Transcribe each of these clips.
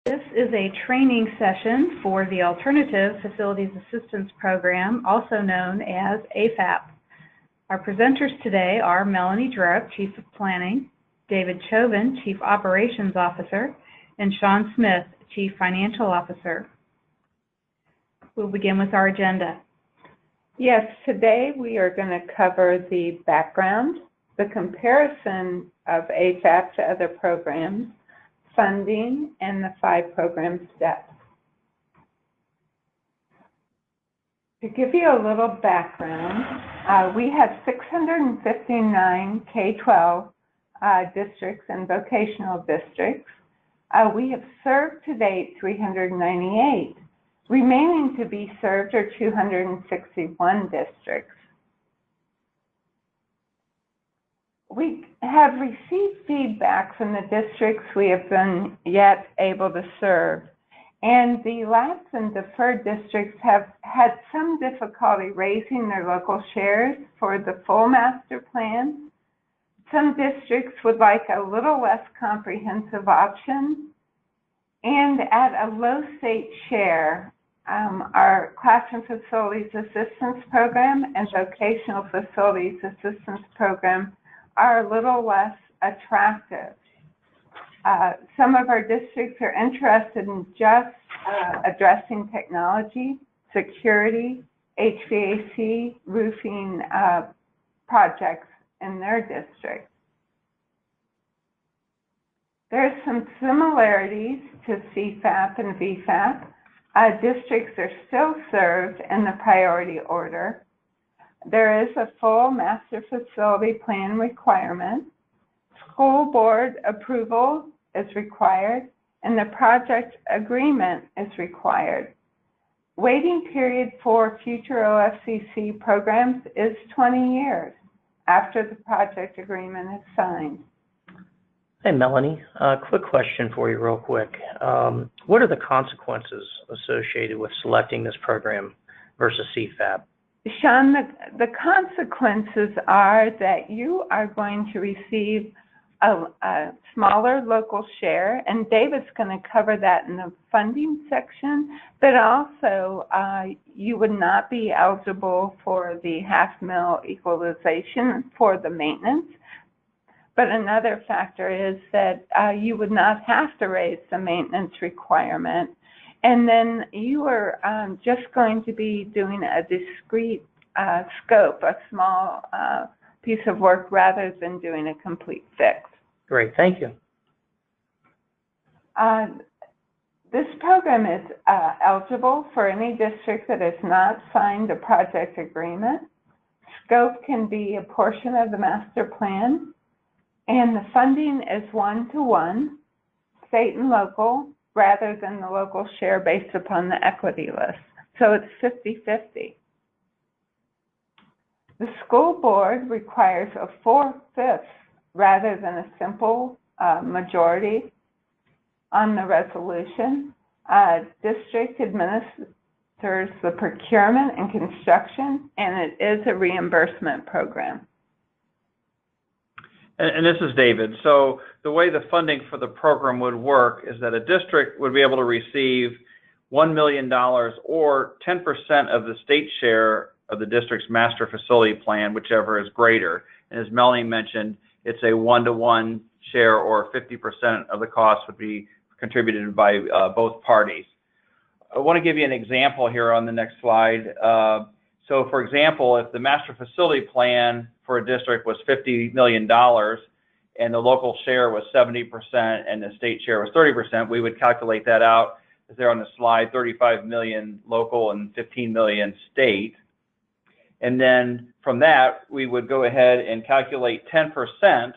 This is a training session for the Alternative Facilities Assistance Program, also known as AFAP. Our presenters today are Melanie Drupp, Chief of Planning, David Chauvin, Chief Operations Officer, and Sean Smith, Chief Financial Officer. We'll begin with our agenda. Yes, today we are going to cover the background, the comparison of AFAP to other programs, funding, and the 5 program steps. To give you a little background, we have 659 K-12 districts and vocational districts. We have served to date 398. Remaining to be served are 261 districts. We have received feedback from the districts we have been yet able to serve, and the lapsed and deferred districts have had some difficulty raising their local shares for the full master plan. Some districts would like a little less comprehensive option, and at a low state share, our Classroom Facilities Assistance Program and Vocational Facilities Assistance Program are a little less attractive. Some of our districts are interested in just addressing technology, security, HVAC, roofing projects in their district. There are some similarities to CFAP and VFAP. Districts are still served in the priority order. There is a full master facility plan requirement. School board approval is required, and the project agreement is required. Waiting period for future OFCC programs is 20 years after the project agreement is signed. Hey, Melanie, quick question for you real quick. What are the consequences associated with selecting this program versus CFAP? Sean, the consequences are that you are going to receive a smaller local share, and David's going to cover that in the funding section, but also you would not be eligible for the half-mil equalization for the maintenance. But another factor is that you would not have to raise the maintenance requirement. And then you are just going to be doing a discrete scope, a small piece of work, rather than doing a complete fix. Great, thank you. This program is eligible for any district that has not signed a project agreement. Scope can be a portion of the master plan. And the funding is 1-to-1, state and local, rather than the local share based upon the equity list. So it's 50-50. The school board requires a 4/5 rather than a simple majority on the resolution. District administers the procurement and construction, and it is a reimbursement program. And this is David. So the way the funding for the program would work is that a district would be able to receive $1 million or 10% of the state share of the district's master facility plan, whichever is greater. And as Melanie mentioned, it's a 1-to-1 share, or 50% of the cost would be contributed by both parties. I want to give you an example here on the next slide. So for example, if the master facility plan for a district was $50 million and the local share was 70% and the state share was 30%, we would calculate that out, as there on the slide, 35 million local and 15 million state. And then from that, we would go ahead and calculate 10%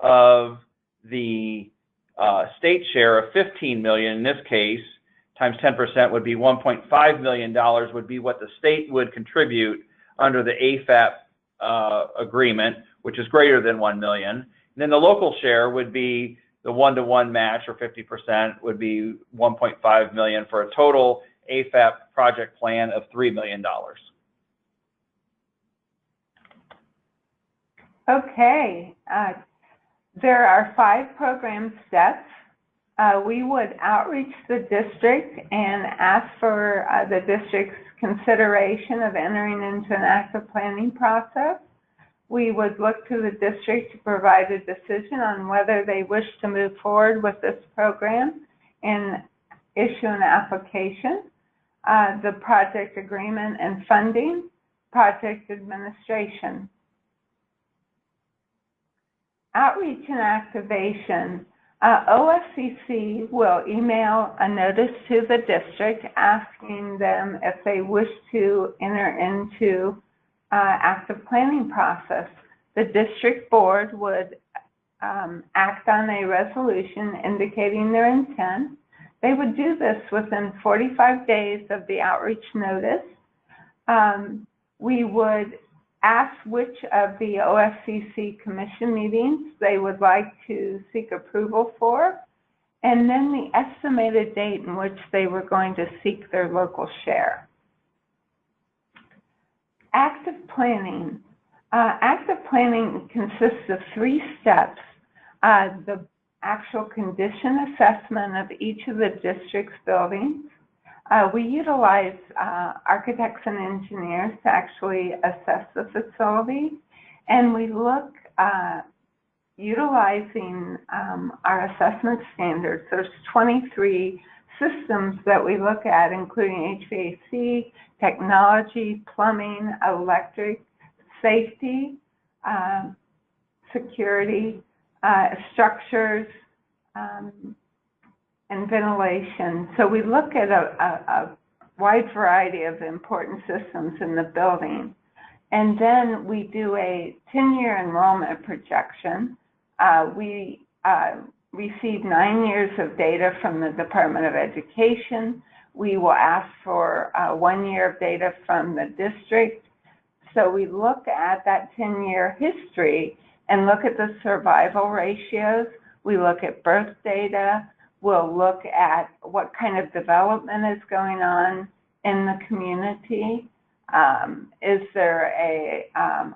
of the state share of 15 million in this case, times 10% would be $1.5 million would be what the state would contribute under the AFAP agreement, which is greater than 1 million. And then the local share would be the 1-to-1 match, or 50%, would be 1.5 million for a total AFAP project plan of $3 million. Okay, there are 5 program steps. We would outreach the district and ask for the district's consideration of entering into an active planning process. We would look to the district to provide a decision on whether they wish to move forward with this program and issue an application, the project agreement and funding, project administration. Outreach and activation. OFCC will email a notice to the district asking them if they wish to enter into active planning process. The district board would act on a resolution indicating their intent. They would do this within 45 days of the outreach notice. We would ask which of the OFCC commission meetings they would like to seek approval for, and then the estimated date in which they were going to seek their local share. Active planning. Active planning consists of 3 steps. The actual condition assessment of each of the district's buildings. We utilize architects and engineers to actually assess the facility, and we look utilizing our assessment standards. There's 23 systems that we look at, including HVAC, technology, plumbing, electric, safety, security, structures, and ventilation. So we look at a wide variety of important systems in the building. And then we do a 10-year enrollment projection. We receive 9 years of data from the Department of Education. We will ask for 1 year of data from the district. So we look at that 10-year history and look at the survival ratios. We look at birth data. We'll look at what kind of development is going on in the community. Is there a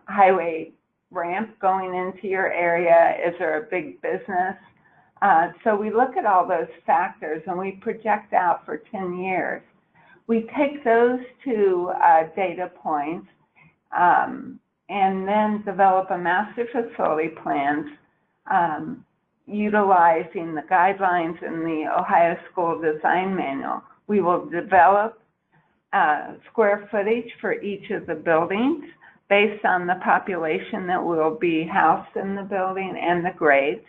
highway ramp going into your area? Is there a big business? So we look at all those factors and we project out for 10 years. We take those 2 data points and then develop a master facility plan utilizing the guidelines in the Ohio School Design Manual. We will develop square footage for each of the buildings based on the population that will be housed in the building and the grades.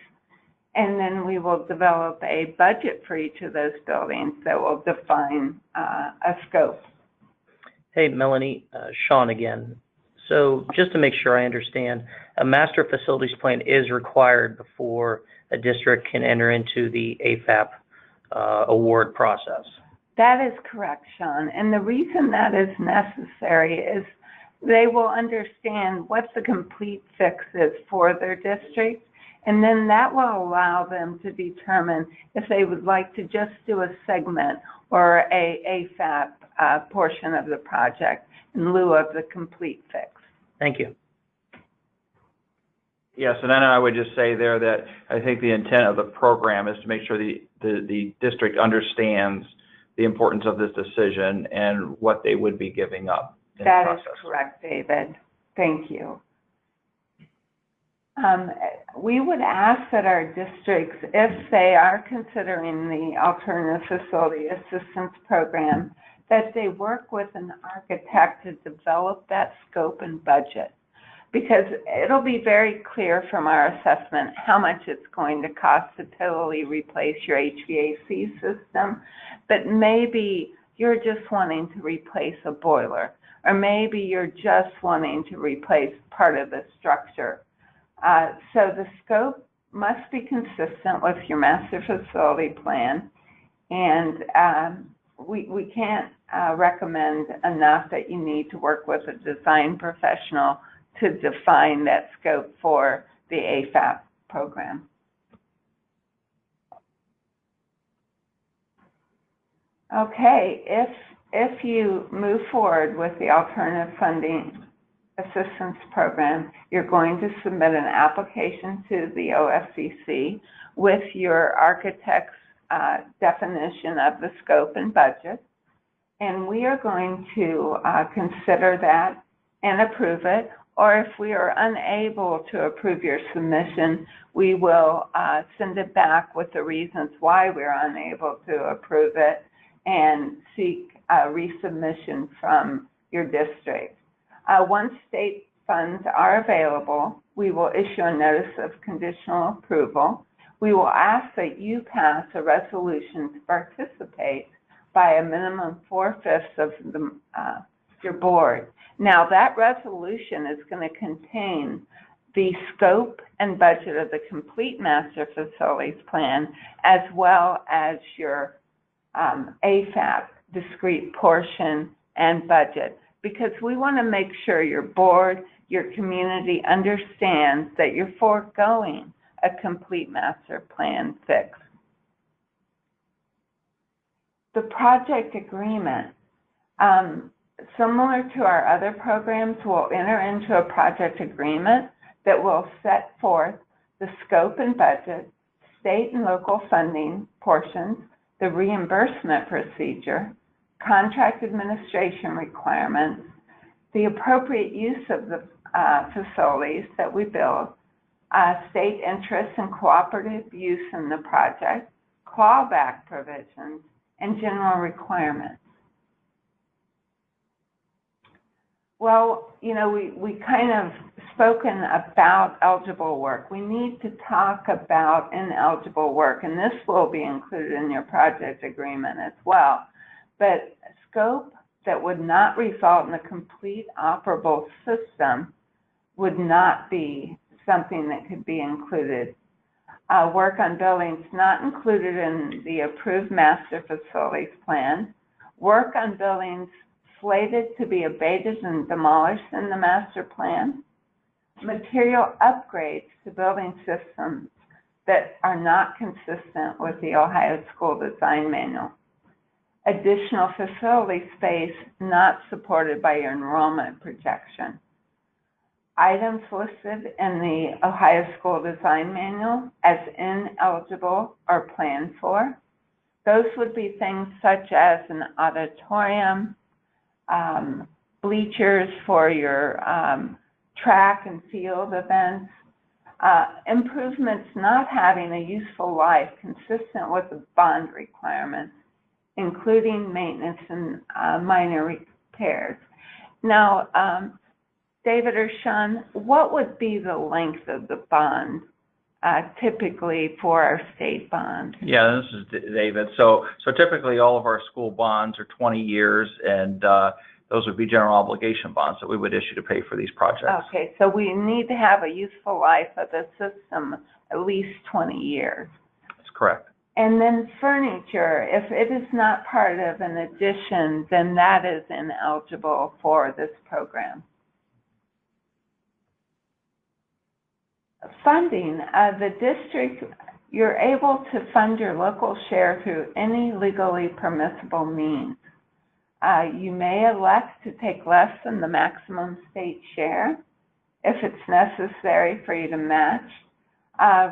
And then we will develop a budget for each of those buildings that will define a scope. Hey, Melanie, Sean again. So just to make sure I understand, a master facilities plan is required before a district can enter into the AFAP award process. That is correct, Sean. And the reason that is necessary is they will understand what the complete fix is for their district, and then that will allow them to determine if they would like to just do a segment or a AFAP portion of the project in lieu of the complete fix. Thank you. Yes, and then I would just say there that I think the intent of the program is to make sure the district understands the importance of this decision and what they would be giving up in the process. That is correct, David. Thank you. We would ask that our districts, if they are considering the Alternative Facility Assistance Program, that they work with an architect to develop that scope and budget. Because it'll be very clear from our assessment how much it's going to cost to totally replace your HVAC system, but maybe you're just wanting to replace a boiler, or maybe you're just wanting to replace part of the structure. So the scope must be consistent with your master facility plan, and we can't recommend enough that you need to work with a design professional to define that scope for the AFAP program. Okay, if you move forward with the Alternative Funding Assistance Program, you're going to submit an application to the OFCC with your architect's definition of the scope and budget, and we are going to consider that and approve it, or if we are unable to approve your submission, we will send it back with the reasons why we're unable to approve it and seek resubmission from your district. Once state funds are available, we will issue a notice of conditional approval. We will ask that you pass a resolution to participate by a minimum 4/5 of your board. Now, that resolution is going to contain the scope and budget of the complete master facilities plan, as well as your AFAP discrete portion and budget, because we want to make sure your board, your community understands that you're foregoing a complete master plan fix. The project agreement, similar to our other programs, we'll enter into a project agreement that will set forth the scope and budget, state and local funding portions, the reimbursement procedure, contract administration requirements, the appropriate use of the facilities that we build, state interest and cooperative use in the project, clawback provisions, and general requirements. Well, you know, we kind of spoken about eligible work. We need to talk about ineligible work, and this will be included in your project agreement as well. But scope that would not result in a complete operable system would not be something that could be included. Work on buildings not included in the approved master facilities plan. Work on buildings slated to be abated and demolished in the master plan. Material upgrades to building systems that are not consistent with the Ohio School Design Manual. Additional facility space not supported by your enrollment projection. Items listed in the Ohio School Design Manual as ineligible or planned for. Those would be things such as an auditorium, bleachers for your track and field events, improvements not having a useful life consistent with the bond requirements, including maintenance and minor repairs. Now, David or Sean, what would be the length of the bond typically for our state bond? Yeah, this is David. So typically all of our school bonds are 20 years, and those would be general obligation bonds that we would issue to pay for these projects. Okay, so we need to have a useful life of the system at least 20 years. That's correct. And then furniture, if it is not part of an addition, then that is ineligible for this program. Funding, the district, you're able to fund your local share through any legally permissible means. You may elect to take less than the maximum state share if it's necessary for you to match.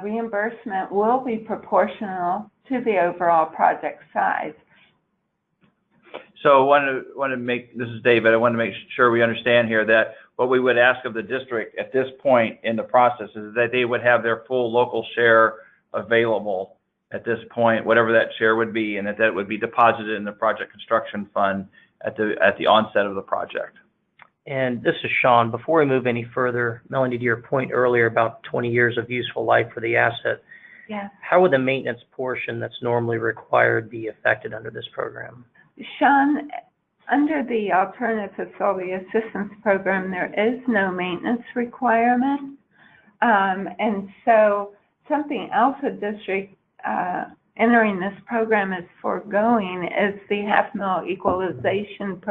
Reimbursement will be proportional to the overall project size. So this is David, I want to make sure we understand here that what we would ask of the district at this point in the process is that they would have their full local share available at this point, whatever that share would be, and that would be deposited in the project construction fund at the onset of the project. And this is Sean. Before we move any further, Melanie, to your point earlier about 20 years of useful life for the asset, yes. How would the maintenance portion that's normally required be affected under this program? Sean, under the Alternative Facility Assistance Program, there is no maintenance requirement. And so something else a district entering this program is foregoing is the half-mil equalization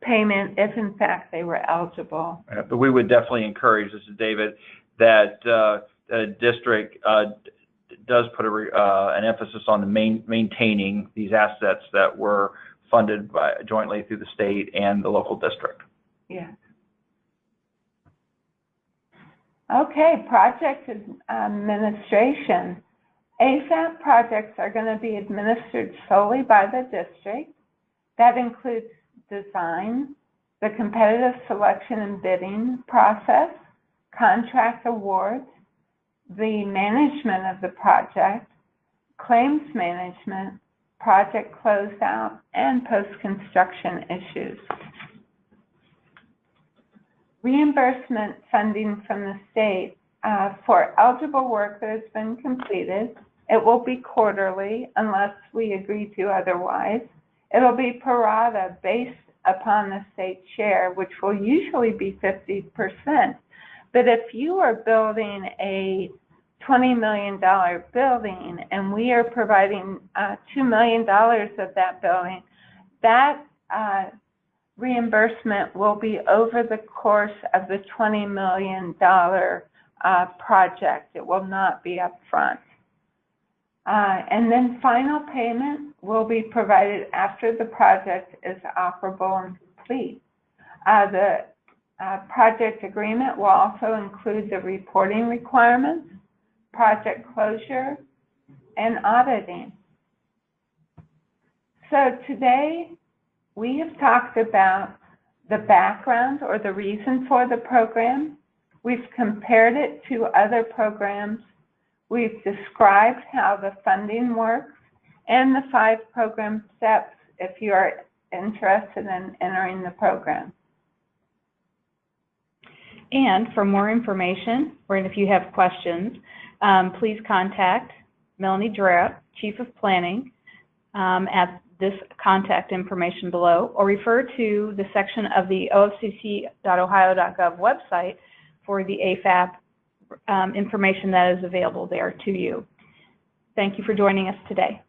payment if, in fact, they were eligible. But we would definitely encourage, this is David, that the district does put an emphasis on maintaining these assets that were funded jointly through the state and the local district. Yeah. Okay, project administration. AFAP projects are going to be administered solely by the district. That includes design, the competitive selection and bidding process, contract awards, the management of the project, claims management, project closeout, and post-construction issues. Reimbursement funding from the state for eligible work that has been completed. It will be quarterly unless we agree to otherwise. It'll be pro rata based upon the state share, which will usually be 50%. But if you are building a $20 million building and we are providing $2 million of that building, that reimbursement will be over the course of the $20 million project. It will not be upfront. And then final payment will be provided after the project is operable and complete. The project agreement will also include the reporting requirements, project closure, and auditing. So today, we have talked about the background or the reason for the program. We've compared it to other programs. We've described how the funding works and the 5 program steps if you are interested in entering the program. And for more information, or if you have questions, please contact Melanie Drupp, Chief of Planning, at this contact information below, or refer to the section of the ofcc.ohio.gov website for the AFAP information that is available there to you. Thank you for joining us today.